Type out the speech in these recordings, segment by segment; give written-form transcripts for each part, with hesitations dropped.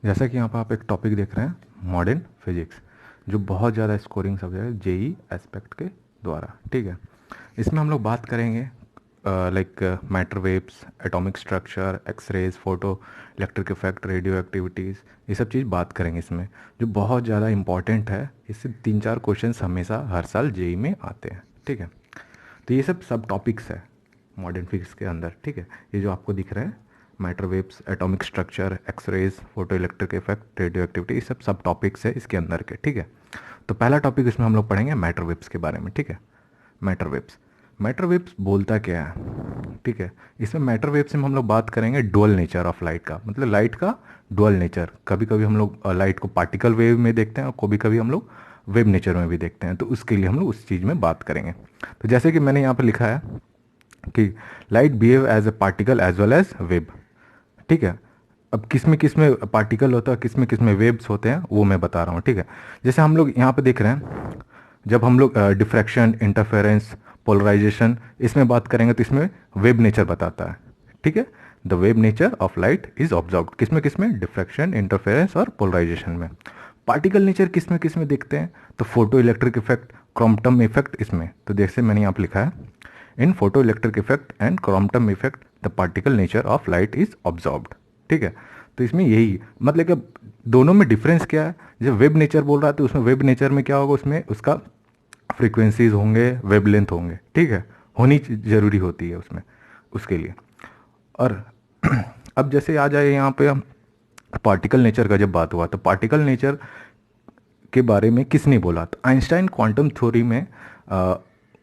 जैसा कि यहाँ पर आप एक टॉपिक देख रहे हैं मॉडर्न फिजिक्स, जो बहुत ज़्यादा स्कोरिंग सब्जेक्ट है जेई एस्पेक्ट के द्वारा। ठीक है, इसमें हम लोग बात करेंगे like matter waves, atomic structure, X-rays, photo electric effect, radioactivities, ये सब चीज़ बात करेंगे इसमें, जो बहुत ज़्यादा इंपॉर्टेंट है। इससे 3-4 क्वेश्चंस हमेशा हर साल जेई में आते हैं। ठीक है, तो ये सब टॉपिक्स है मॉडर्न फिजिक्स के अंदर। ठीक है, ये जो आपको दिख रहे हैं matter waves, atomic structure, X-rays, photo electric effect, radioactivity, ये सब टॉपिक्स है इसके अंदर के। ठीक है, तो पहला टॉपिक इसमें हम लोग पढ़ेंगे मैटर वेव्स के बारे में। ठीक है, मैटर वेव्स बोलता क्या है? ठीक है, इसमें मैटर वेव्स में हम लोग बात करेंगे डुअल नेचर ऑफ लाइट का, मतलब लाइट का डुअल नेचर। कभी कभी हम लोग लाइट को पार्टिकल वेव में देखते हैं और कभी कभी हम लोग वेव नेचर में भी देखते हैं, तो उसके लिए हम लोग उस चीज़ में बात करेंगे। तो जैसे कि मैंने यहाँ पर लिखा है कि light behave as a particle as well as wave. ठीक है, अब किस में पार्टिकल होता है, किस में वेव्स होते हैं, वो मैं बता रहा हूँ। ठीक है, जैसे हम लोग यहाँ पे देख रहे हैं, जब हम लोग डिफ्रैक्शन, इंटरफेरेंस, पोलराइजेशन इसमें बात करेंगे तो इसमें वेव नेचर बताता है। ठीक है, the wave nature of light is observed किस में डिफ्रैक्शन, इंटरफेरेंस और पोलराइजेशन में। पार्टिकल नेचर किस में देखते हैं, तो photo electric effect, Compton effect इसमें। तो जैसे मैंने यहाँ पे लिखा है, in photo electric effect and Compton effect the particle nature of light is absorbed. ठीक है, तो इसमें यही मतलब कि दोनों में डिफरेंस क्या है। जब वेब नेचर बोल रहा है तो उसमें वेब नेचर में क्या होगा, उसमें उसका फ्रीक्वेंसीज होंगे, वेवलेंथ होंगे। ठीक है, होनी जरूरी होती है उसमें, उसके लिए। और अब जैसे आ जाए यहाँ पे हम पार्टिकल नेचर का जब बात हुआ, तो पार्टिकल नेचर के बारे में किसने बोला? तो आइंस्टाइन क्वांटम थ्योरी में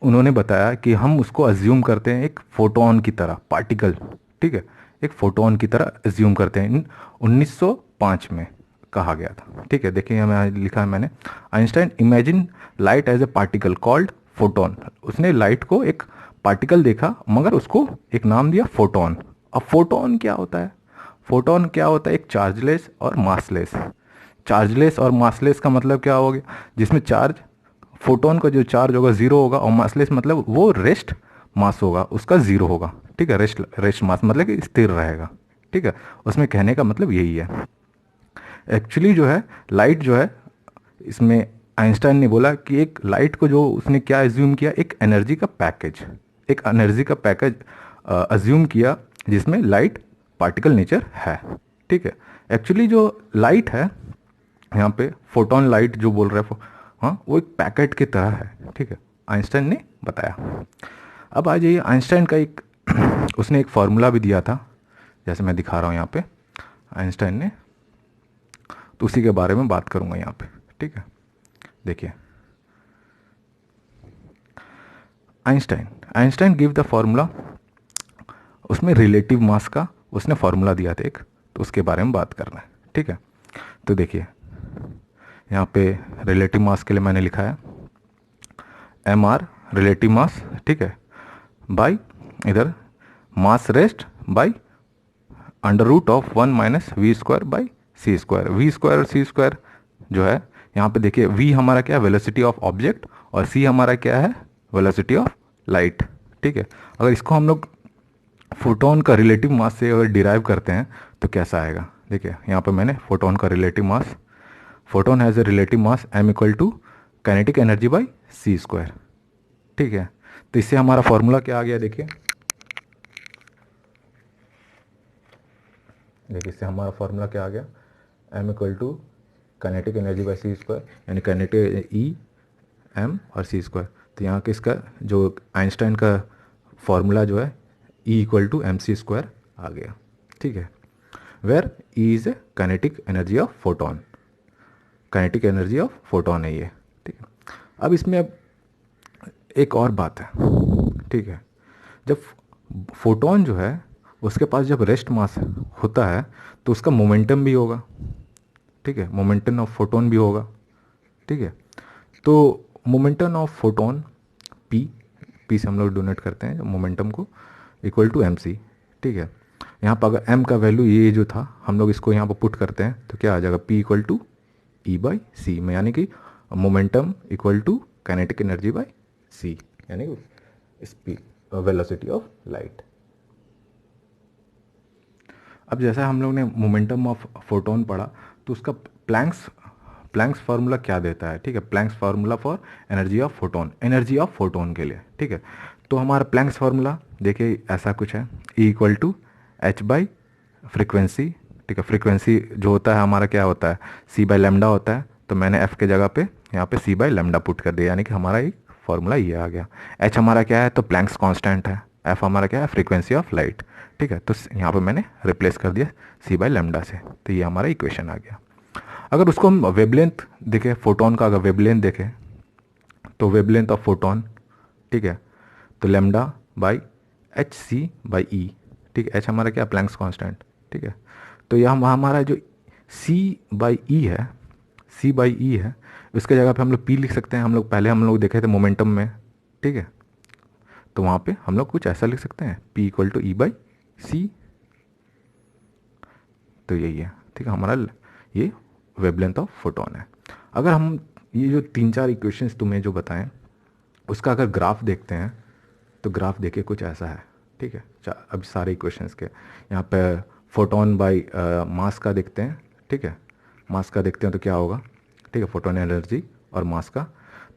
उन्होंने बताया कि हम उसको अज्यूम करते हैं एक फोटोन की तरह, पार्टिकल। ठीक है, एक फोटोन की तरह अज्यूम करते हैं। 1905 में कहा गया था। ठीक है, देखिए यहाँ लिखा है मैंने, Einstein imagine light as a particle called photon. उसने लाइट को एक पार्टिकल देखा, मगर उसको एक नाम दिया फोटोन। अब फोटोन क्या होता है? फोटोन क्या होता है? एक चार्जलेस और मासलेस। चार्जलेस और मासलेस का मतलब क्या हो गया? जिसमें चार्ज, फोटोन का जो चार्ज होगा जीरो होगा, और मासलेस मतलब वो रेस्ट मास होगा, उसका जीरो होगा। ठीक है, रेस्ट मास मतलब कि स्थिर रहेगा। ठीक है, उसमें कहने का मतलब यही है। एक्चुअली जो है लाइट जो है, इसमें आइंस्टाइन ने बोला कि एक लाइट को जो उसने क्या एज्यूम किया, एक एनर्जी का पैकेज, एक एनर्जी का पैकेज अज्यूम किया जिसमें लाइट पार्टिकल नेचर है। ठीक है, एक्चुअली जो लाइट है यहाँ पे, फोटोन लाइट जो बोल रहे हैं, हाँ, वो एक पैकेट की तरह है। ठीक है, आइंस्टाइन ने बताया। अब आ जाइए, आइंस्टाइन का एक उसने एक फार्मूला भी दिया था, जैसे मैं दिखा रहा हूँ यहाँ पे आइंस्टाइन ने, तो उसी के बारे में बात करूँगा यहाँ पे। ठीक है, देखिए Einstein Einstein give the formula, उसमें रिलेटिव मास का उसने फार्मूला दिया था एक, तो उसके बारे में बात करना है। ठीक है, तो देखिए यहाँ पे रिलेटिव मास के लिए मैंने लिखा है एम आर रिलेटिव मास। ठीक है, बाई इधर mass rest by under root of 1 minus V square by C square. V square और सी स्क्वायर जो है यहाँ पे देखिए, वी हमारा क्या है, वेलोसिटी ऑफ ऑब्जेक्ट, और सी हमारा क्या है, वेलोसिटी ऑफ लाइट। ठीक है, अगर इसको हम लोग फोटोन का रिलेटिव मास से अगर डिराइव करते हैं तो कैसा आएगा? देखिए यहाँ पे मैंने फोटोन का relative mass, photon has a relative mass M equal to kinetic energy by C square. ठीक है, तो इससे हमारा फॉर्मूला क्या आ गया? देखिए इससे हमारा फॉर्मूला क्या आ गया? M equal to kinetic energy by C square, यानी काइनेटिक ई एम और सी स्क्वायर। तो यहाँ किसका जो आइंस्टाइन का फॉर्मूला जो है, E equal to M C square आ गया। ठीक है, where E is a kinetic energy of photon, kinetic energy of photon है ये। ठीक है, अब इसमें अब एक और बात है। ठीक है, जब फोटोन जो है उसके पास जब रेस्ट मास होता है तो उसका मोमेंटम भी होगा। ठीक है, मोमेंटम ऑफ फोटोन भी होगा। ठीक है, तो momentum of photon P, P से हम लोग डोनेट करते हैं मोमेंटम को, इक्वल टू एम सी। ठीक है, यहाँ पर अगर एम का वैल्यू ये जो था, हम लोग इसको यहाँ पर पुट करते हैं तो क्या आ जाएगा? P equal to E by C में, यानी कि momentum equal to kinetic energy by C, यानी कि स्पीड वेलोसिटी ऑफ लाइट। अब जैसा हम लोग ने मोमेंटम ऑफ फोटोन पढ़ा, तो उसका प्लैंक्स प्लैंक्स फार्मूला क्या देता है, ठीक है, Planck's formula for energy of photon, energy of photon के लिए, ठीक है। तो हमारा प्लैंक्स फार्मूला देखिए ऐसा कुछ है, E equal to H by frequency, ठीक है, फ्रिक्वेंसी जो होता है हमारा क्या होता है, C बाई लेमडा होता है, तो मैंने F के जगह पे यहाँ पे C बाई लेमडा पुट कर दिया, यानी कि हमारा एक फार्मूला ये आ गया। H हमारा क्या है, तो प्लैंक्स कांस्टेंट है, F हमारा क्या है, फ्रीक्वेंसी ऑफ लाइट, ठीक है। तो यहाँ पे मैंने रिप्लेस कर दिया C बाई लेमडा से, तो ये हमारा इक्वेशन आ गया। अगर उसको हम वेवलेंथ देखें, फोटोन का अगर वेवलेंथ देखें, तो वेवलेंथ ऑफ फोटोन, ठीक है, तो lambda by H C by E, ठीक है, एच हमारा क्या, प्लैंक्स कांस्टेंट, ठीक है। तो यह हमारा जो सी बाई ई है, सी बाई ई है, उसके जगह पे हम लोग पी लिख सकते हैं, हम लोग देखे थे मोमेंटम में, ठीक है। तो वहाँ पे हम लोग कुछ ऐसा लिख सकते हैं, P equal to E by C, तो यही है, ठीक है, हमारा ये वेवलेंथ ऑफ फोटोन है। अगर हम ये जो 3-4 इक्वेशंस तुम्हें जो बताएं उसका अगर ग्राफ देखते हैं, तो ग्राफ देखिए कुछ ऐसा है, ठीक है। अब सारे इक्वेशंस के यहाँ पे फोटोन बाई मास का देखते हैं, ठीक है, मास का देखते हैं तो क्या होगा, ठीक है, फोटोन एनर्जी और मास का।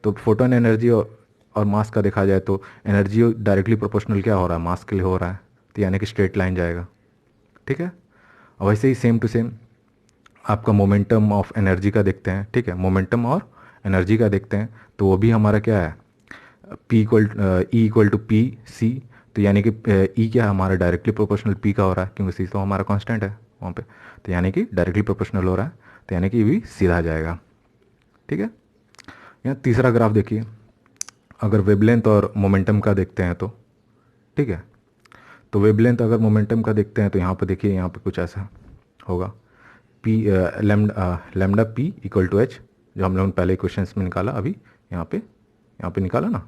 तो फोटोन एनर्जी और मास का देखा जाए तो एनर्जी डायरेक्टली प्रोपोर्शनल क्या हो रहा है, मास के लिए हो रहा है, तो यानी कि स्ट्रेट लाइन जाएगा, ठीक है। और वैसे ही सेम टू सेम आपका मोमेंटम ऑफ एनर्जी का देखते हैं, ठीक है, मोमेंटम और एनर्जी का देखते हैं, तो वो भी हमारा क्या है, E equal to P C, तो यानी कि ई क्या है हमारा, डायरेक्टली प्रोपोर्शनल पी का हो रहा है, क्योंकि सी तो हमारा कांस्टेंट है वहाँ पे, तो यानी कि डायरेक्टली प्रोपोर्शनल हो रहा है, तो यानी कि भी सीधा जाएगा, ठीक है। यहाँ तीसरा ग्राफ देखिए, अगर वेवलेंथ और मोमेंटम का देखते हैं तो, ठीक है, तो वेवलेंथ अगर मोमेंटम का देखते हैं तो यहाँ पे देखिए, यहाँ पे कुछ ऐसा होगा, P lambda P equal to H, जो हम लोगों ने पहले क्वेश्चंस में निकाला, अभी यहाँ पे निकाला ना।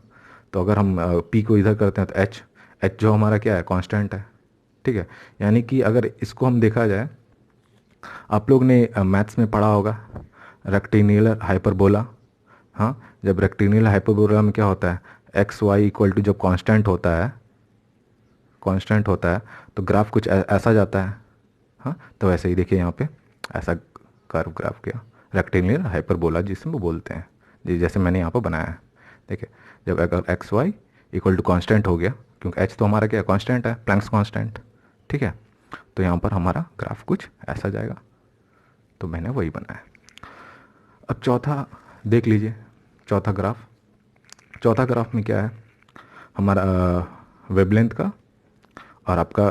तो अगर हम पी को इधर करते हैं तो एच, एच जो हमारा क्या है, कांस्टेंट है, ठीक है। यानी कि अगर इसको हम देखा जाए, आप लोग ने मैथ्स में पढ़ा होगा रेक्टेंगुलर हाइपरबोला, हाँ, जब रेक्टेंगुलर हाइपरबोला में क्या होता है, एक्स वाई इक्वल टू जब कांस्टेंट होता है तो ग्राफ कुछ ऐसा जाता है, हाँ। तो वैसे ही देखिए यहाँ पे ऐसा कर्व ग्राफ किया, रेक्टेंगुलर हाइपरबोला जिसमें वो बोलते हैं, जैसे मैंने यहाँ पर बनाया है, देखिए, जब अगर X Y equal to constant हो गया, क्योंकि एच तो हमारा क्या कांस्टेंट है, प्लैंक्स कांस्टेंट, ठीक है, तो यहाँ पर हमारा ग्राफ कुछ ऐसा जाएगा, तो मैंने वही बनाया। अब चौथा देख लीजिए, चौथा ग्राफ में क्या है हमारा, वेवलेंथ का और आपका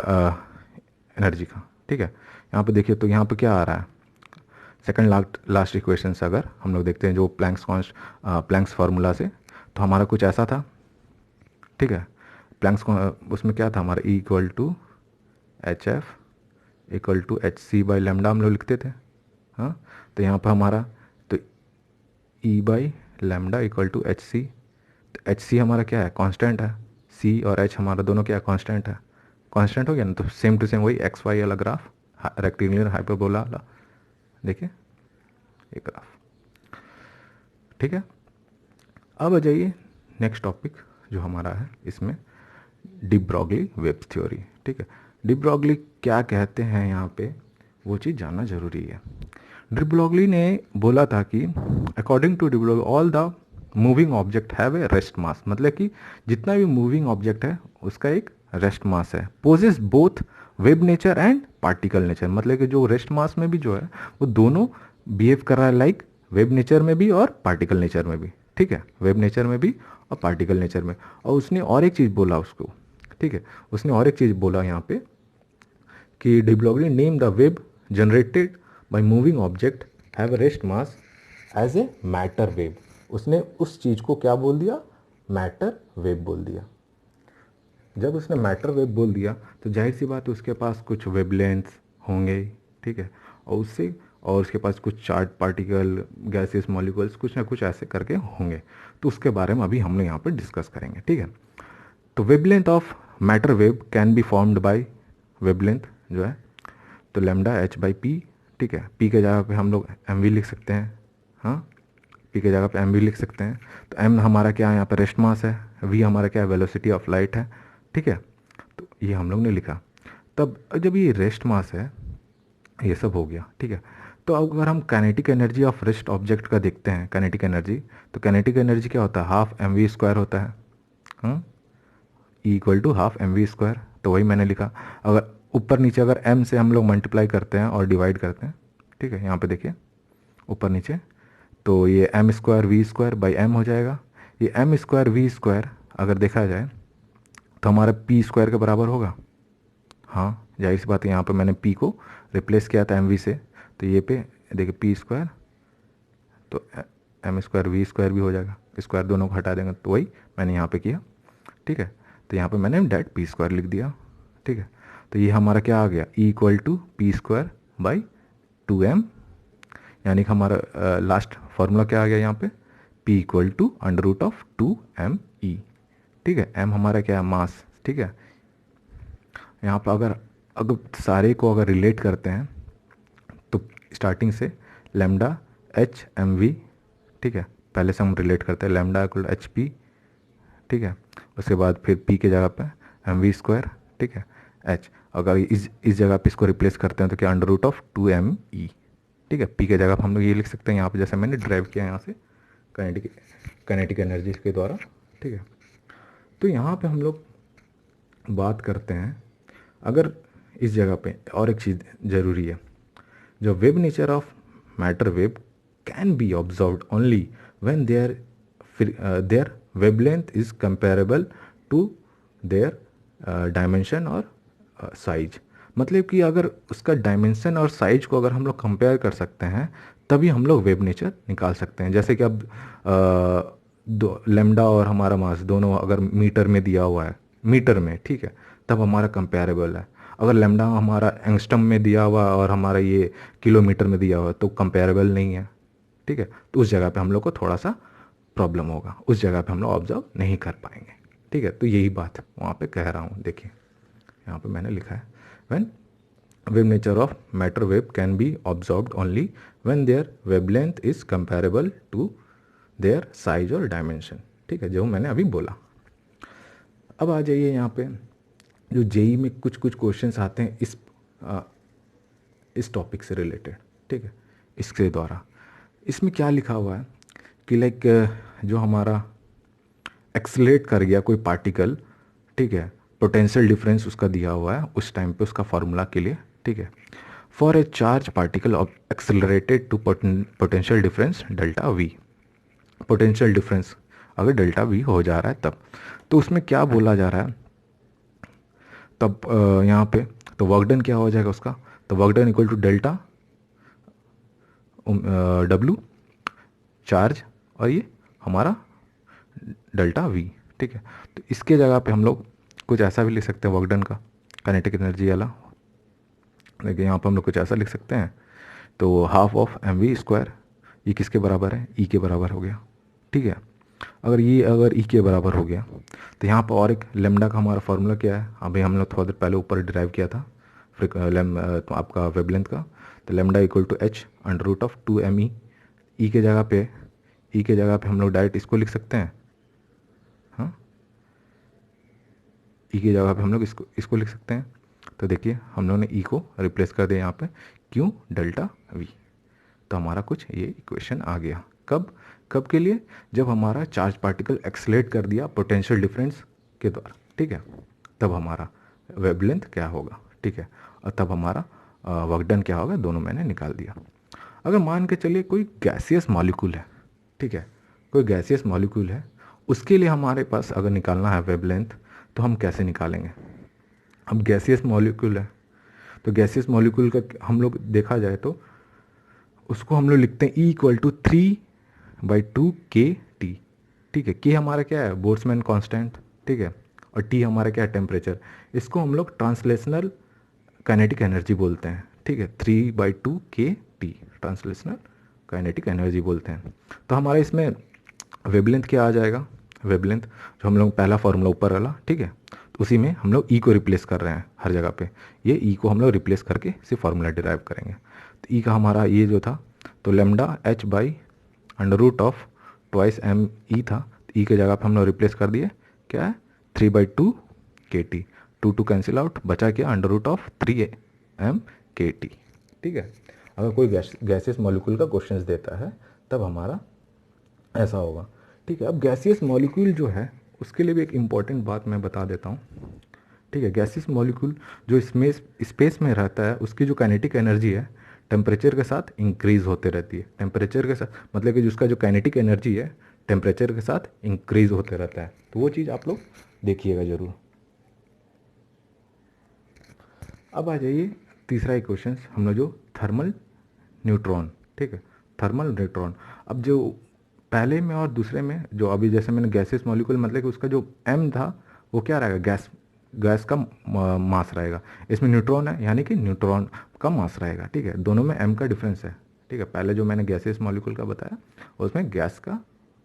एनर्जी का, ठीक है। यहाँ पे देखिए, तो यहाँ पे क्या आ रहा है, सेकंड लास्ट इक्वेशन से अगर हम लोग देखते हैं जो प्लैंक्स फार्मूला से, तो हमारा कुछ ऐसा था, ठीक है। प्लैंक्स उसमें क्या था हमारा, E equal to H F equal to H C by lambda हम लोग लिखते थे, हाँ। तो यहाँ पर हमारा तो E by lambda equal to H C, तो एच सी हमारा क्या है, कांस्टेंट है, सी और एच हमारा दोनों क्या कांस्टेंट है, कांस्टेंट हो गया ना। तो सेम टू सेम वही एक्स वाई वाला ग्राफ, रेक्टेंगुलर हाइपरबोला वाला, देखिए ये ग्राफ, ठीक है। अब आ जाइए नेक्स्ट टॉपिक जो हमारा है, इसमें डी ब्रॉगली वेव्स थ्योरी, ठीक है। डी ब्रॉगली क्या कहते हैं यहाँ पे, वो चीज़ जानना जरूरी है। डी ब्रॉगली ने बोला था कि according to de Broglie all the moving object have a rest mass, मतलब कि जितना भी मूविंग ऑब्जेक्ट है उसका एक रेस्ट मास है, possess both wave nature and particle nature, मतलब कि जो रेस्ट मास में भी जो है वो दोनों बिहेव कर रहा है लाइक वेब नेचर में भी और पार्टिकल नेचर में भी, ठीक है, वेब नेचर में भी और पार्टिकल नेचर में। और उसने और एक चीज़ बोला उसको, ठीक है, उसने और एक चीज़ बोला यहाँ पे कि de Broglie name the wave generated by moving object have rest mass as a matter wave, उसने उस चीज़ को क्या बोल दिया, मैटर वेव बोल दिया। जब उसने मैटर वेव बोल दिया तो जाहिर सी बात है उसके पास कुछ वेवलेंथ्स होंगे, ठीक है, और उसके पास कुछ चार्ज पार्टिकल गैसेस मॉलिक्यूल्स कुछ ना कुछ ऐसे करके होंगे, तो उसके बारे में अभी हम लोग यहाँ पर डिस्कस करेंगे, ठीक है। तो wavelength of matter wave can be formed by wavelength जो है, तो लेमडा एच बाई पी, ठीक है, पी के जगह पे हम लोग एम वी लिख सकते हैं, हाँ, पी के जगह पे एम वी लिख सकते हैं। तो एम हमारा क्या है यहाँ पर रेस्ट मास है, वी हमारा क्या है वेलोसिटी ऑफ लाइट है, ठीक है। तो ये हम लोग ने लिखा। तब जब ये रेस्ट मास है, ये सब हो गया, ठीक है। तो अगर हम kinetic energy of rest object का देखते हैं, काइनेटिक एनर्जी, तो काइनेटिक एनर्जी क्या होता है, हाफ एम वी स्क्वायर होता है, E equal to half M V square. तो वही मैंने लिखा। अगर ऊपर नीचे अगर एम से हम लोग मल्टीप्लाई करते हैं और डिवाइड करते हैं, ठीक है, यहाँ पे देखिए ऊपर नीचे, तो ये M square V square by M हो जाएगा। ये एम स्क्वायर वी स्क्वायर अगर देखा जाए तो हमारा पी स्क्वायर के बराबर होगा। हाँ, जाहिर सी बात है, यहाँ पे मैंने पी को रिप्लेस किया था एम वी से, तो ये पे देखिए पी स्क्वायर, तो एम स्क्वायर वी स्क्वायर भी हो जाएगा, स्क्वायर दोनों को हटा देंगे, तो वही मैंने यहाँ पे किया। ठीक है, तो यहाँ पे मैंने डायरेक्ट पी स्क्वायर लिख दिया। ठीक है, तो ये हमारा क्या आ गया, E equal to P square by 2m, यानी कि हमारा लास्ट फार्मूला क्या आ गया यहाँ पे, p equal to under root of 2me। ठीक है, m हमारा क्या है, मास। ठीक है, यहाँ पर अगर अगर सारे को अगर रिलेट करते हैं तो स्टार्टिंग से लैम्डा एच एम वी, ठीक है, पहले से हम रिलेट करते हैं लैम्डा इक्वल एच पी। ठीक है, उसके बाद फिर p के जगह पे एम वी स्क्वायर। ठीक है, h अगर इस जगह पे इसको रिप्लेस करते हैं तो क्या, अंडर रूट ऑफ 2me। ठीक है, p के जगह पे हम लोग ये लिख सकते हैं यहाँ पे, जैसे मैंने ड्राइव किया यहाँ से काइनेटिक एनर्जी के द्वारा। ठीक है, तो यहाँ पे हम लोग बात करते हैं, अगर इस जगह पे और एक चीज़ ज़रूरी है, जो wave nature of matter wave can be observed only when their wavelength is comparable to their dimension और साइज। मतलब कि अगर उसका डायमेंशन और साइज को अगर हम लोग कंपेयर कर सकते हैं तभी हम लोग वेव नेचर निकाल सकते हैं। जैसे कि अब दो लेमडा और हमारा मास दोनों अगर मीटर में दिया हुआ है, मीटर में, ठीक है, तब हमारा कंपेरेबल है। अगर लेमडा हमारा एंगस्ट्रम में दिया हुआ और हमारा ये किलोमीटर में दिया हुआ तो कंपेरेबल नहीं है। ठीक है, तो उस जगह पे हम लोग को थोड़ा सा प्रॉब्लम होगा, उस जगह पे हम लोग ऑब्जर्व नहीं कर पाएंगे। ठीक है, तो यही बात वहाँ पे कह रहा हूँ। देखिए यहाँ पे मैंने लिखा है, when wave nature of matter wave can be observed only when their wavelength is comparable to their size और डायमेंशन। ठीक है, जो मैंने अभी बोला। अब आ जाइए यहाँ पे, जो जेई में कुछ कुछ क्वेश्चंस आते हैं इस टॉपिक से रिलेटेड। ठीक है, इसके द्वारा इसमें क्या लिखा हुआ है कि लाइक जो हमारा एक्सलेट कर गया कोई पार्टिकल, ठीक है, पोटेंशियल डिफरेंस उसका दिया हुआ है उस टाइम पे उसका फार्मूला के लिए। ठीक है, for a charge particle accelerated to potential difference delta V. Potential difference अगर डेल्टा वी हो जा रहा है तब, तो उसमें क्या बोला जा रहा है तब यहाँ पे, तो वर्क डन क्या हो जाएगा उसका, तो work done equal to delta W charge और ये हमारा डेल्टा वी। ठीक है, तो इसके जगह पे हम लोग कुछ ऐसा भी लिख सकते हैं वर्क डन का, काइनेटिक एनर्जी वाला। देखिए यहाँ पर हम लोग कुछ ऐसा लिख सकते हैं, तो half of M V square, ये किसके बराबर है, ई के बराबर हो गया। ठीक है, अगर ई के बराबर हो गया तो यहाँ पर और एक लेमडा का हमारा फार्मूला क्या है, अभी हम लोग थोड़ा देर पहले ऊपर डिराइव किया था तो आपका वेवलेंथ का, तो lambda equal to H under root of 2me। E के जगह पे हम लोग डायरेक्ट इसको लिख सकते हैं। हाँ, ई की जगह पे हम लोग इसको लिख सकते हैं। तो देखिए हम लोगों ने ई को रिप्लेस कर दिया यहाँ पे, क्यों, डेल्टा वी। तो हमारा कुछ ये इक्वेशन आ गया। कब के लिए, जब हमारा चार्ज पार्टिकल एक्सलेट कर दिया पोटेंशियल डिफरेंस के द्वारा। ठीक है, तब हमारा वेवलेंथ क्या होगा। ठीक है, और तब हमारा वर्क डन क्या होगा, दोनों मैंने निकाल दिया। अगर मान के चलिए कोई गैसियस मॉलिक्यूल है, ठीक है, कोई गैसियस मॉलिक्यूल है, उसके लिए हमारे पास अगर निकालना है वेवलेंथ, तो हम कैसे निकालेंगे। अब गैसियस मॉलिक्यूल है, तो गैसियस मॉलिक्यूल का हम लोग देखा जाए तो उसको हम लोग लिखते हैं ई इक्वल टू 3/2 kT। ठीक है, के हमारा क्या है, बोल्ट्जमैन कांस्टेंट। ठीक है, और टी हमारा क्या है, टेम्परेचर। इसको हम लोग ट्रांसलेशनल काइनेटिक एनर्जी बोलते हैं। ठीक है, 3/2 kT ट्रांसलेशनल काइनेटिक एनर्जी बोलते हैं। तो हमारा इसमें वेवलेंथ क्या आ जाएगा, वेवलेंथ जो हम लोग पहला फार्मूला ऊपर वाला, ठीक है, तो उसी में हम लोग ई को रिप्लेस कर रहे हैं हर जगह पे। ये ई को हम लोग रिप्लेस करके सिर्फ फार्मूला डिराइव करेंगे। तो ई का हमारा ये जो था, तो lambda H by under root of twice M E था। ई के जगह पे हम लोग रिप्लेस कर दिए, क्या है, 3/2 kT। 2 कैंसिल आउट, बचा क्या, under root of 3m kT। ठीक है, अगर कोई गैसियस मॉलिक्यूल का क्वेश्चंस देता है तब हमारा ऐसा होगा। ठीक है, अब गैसियस मॉलिक्यूल जो है उसके लिए भी एक इम्पॉर्टेंट बात मैं बता देता हूँ। ठीक है, गैसियस मॉलिक्यूल जो स्पेस में रहता है उसकी जो काइनेटिक एनर्जी है टेम्परेचर के साथ इंक्रीज होते रहती है। टेम्परेचर के साथ मतलब कि उसका जो काइनेटिक एनर्जी है टेम्परेचर के साथ इंक्रीज होते रहता है। तो वो चीज़ आप लोग देखिएगा ज़रूर। अब आ जाइए तीसरा इक्वेशन हम लोग जो थर्मल न्यूट्रॉन। ठीक है, थर्मल न्यूट्रॉन। अब जो पहले में और दूसरे में जो अभी जैसे मैंने गैसेस मॉलिक्यूल मतलब कि उसका जो m था वो क्या रहेगा, गैस का मास रहेगा। इसमें न्यूट्रॉन है यानी कि न्यूट्रॉन का मास रहेगा। ठीक है, दोनों में m का डिफरेंस है। ठीक है, पहले जो मैंने गैसेस मॉलिक्यूल का बताया उसमें गैस का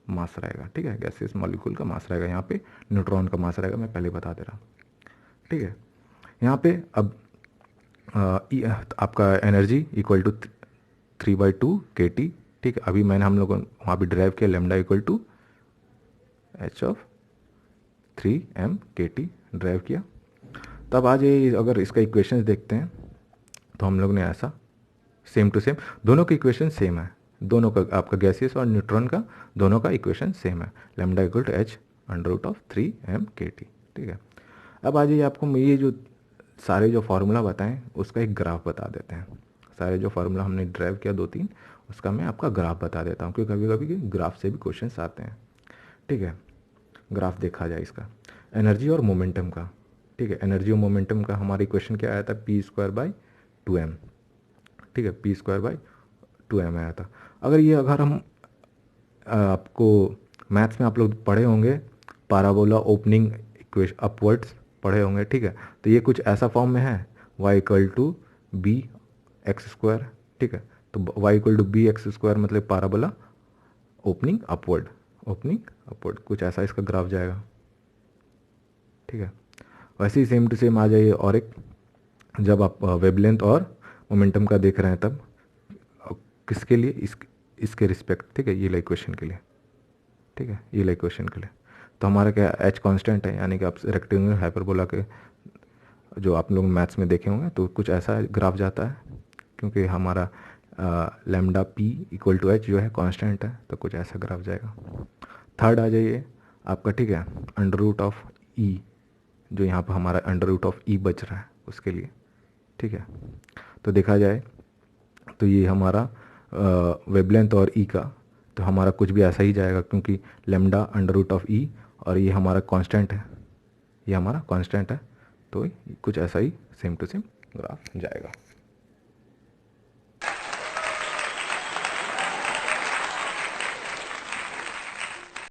मास रहेगा। ठीक है, गैसेस मॉलिक्यूल का मास रहेगा, यहाँ पे न्यूट्रॉन का मास रहेगा, मैं पहले बता दे रहा हूँ। ठीक है, यहाँ पे अब आपका एनर्जी इक्वल टू 3/2 kT। ठीक है, अभी मैंने हम लोगों वहाँ पे ड्राइव किया lambda equal to h/3m/kT drive किया। तब आज ये अगर इसका इक्वेशंस देखते हैं तो हम लोग ने ऐसा सेम टू सेम दोनों का इक्वेशन सेम है, दोनों का आपका गैसियस और न्यूट्रॉन का दोनों का इक्वेशन सेम है, लेमडा इक्वल टू h/3m/kT। ठीक है, अब आ जाइए आपको ये जो सारे जो फार्मूला बताएं उसका एक ग्राफ बता देते हैं। सारे जो फार्मूला हमने ड्राइव किया 2-3 उसका मैं आपका ग्राफ बता देता हूँ, क्योंकि कभी कभी ग्राफ से भी क्वेश्चंस आते हैं। ठीक है, ग्राफ देखा जाए इसका एनर्जी और मोमेंटम का। ठीक है, एनर्जी और मोमेंटम का हमारा इक्वेशन क्या आया था, p²/2m। ठीक है, p²/2m आया था। अगर हम आपको मैथ्स में आप लोग पढ़े होंगे पैराबोला ओपनिंग इक्वेशन अपवर्ड्स पढ़े होंगे। ठीक है, तो ये कुछ ऐसा फॉर्म में है y=bx²। ठीक है, तो y=bx² मतलब पैराबोला ओपनिंग अपवर्ड कुछ ऐसा इसका ग्राफ जाएगा। ठीक है, वैसे ही सेम टू सेम आ जाइए और एक जब आप वेवलेंथ और मोमेंटम का देख रहे हैं तब किसके लिए, इसके रिस्पेक्ट। ठीक है, ये लाइक क्वेश्चन के लिए। ठीक है, ये लाइक क्वेश्चन के लिए तो हमारा क्या h कांस्टेंट है, यानी कि आप रेक्टेंगुलर हाइपरबोला के जो आप लोग मैथ्स में देखे होंगे तो कुछ ऐसा ग्राफ जाता है, क्योंकि हमारा लैम्डा p=h जो है कांस्टेंट है, तो कुछ ऐसा ग्राफ जाएगा। थर्ड आ जाइए आपका। ठीक है, √e जो यहाँ पर हमारा √e बच रहा है उसके लिए। ठीक है, तो देखा जाए तो ये हमारा वेवलेंथ और e का तो हमारा कुछ भी ऐसा ही जाएगा, क्योंकि लैम्डा √e और ये हमारा कांस्टेंट है, ये हमारा कांस्टेंट है, तो कुछ ऐसा ही सेम टू सेम ग्राफ जाएगा।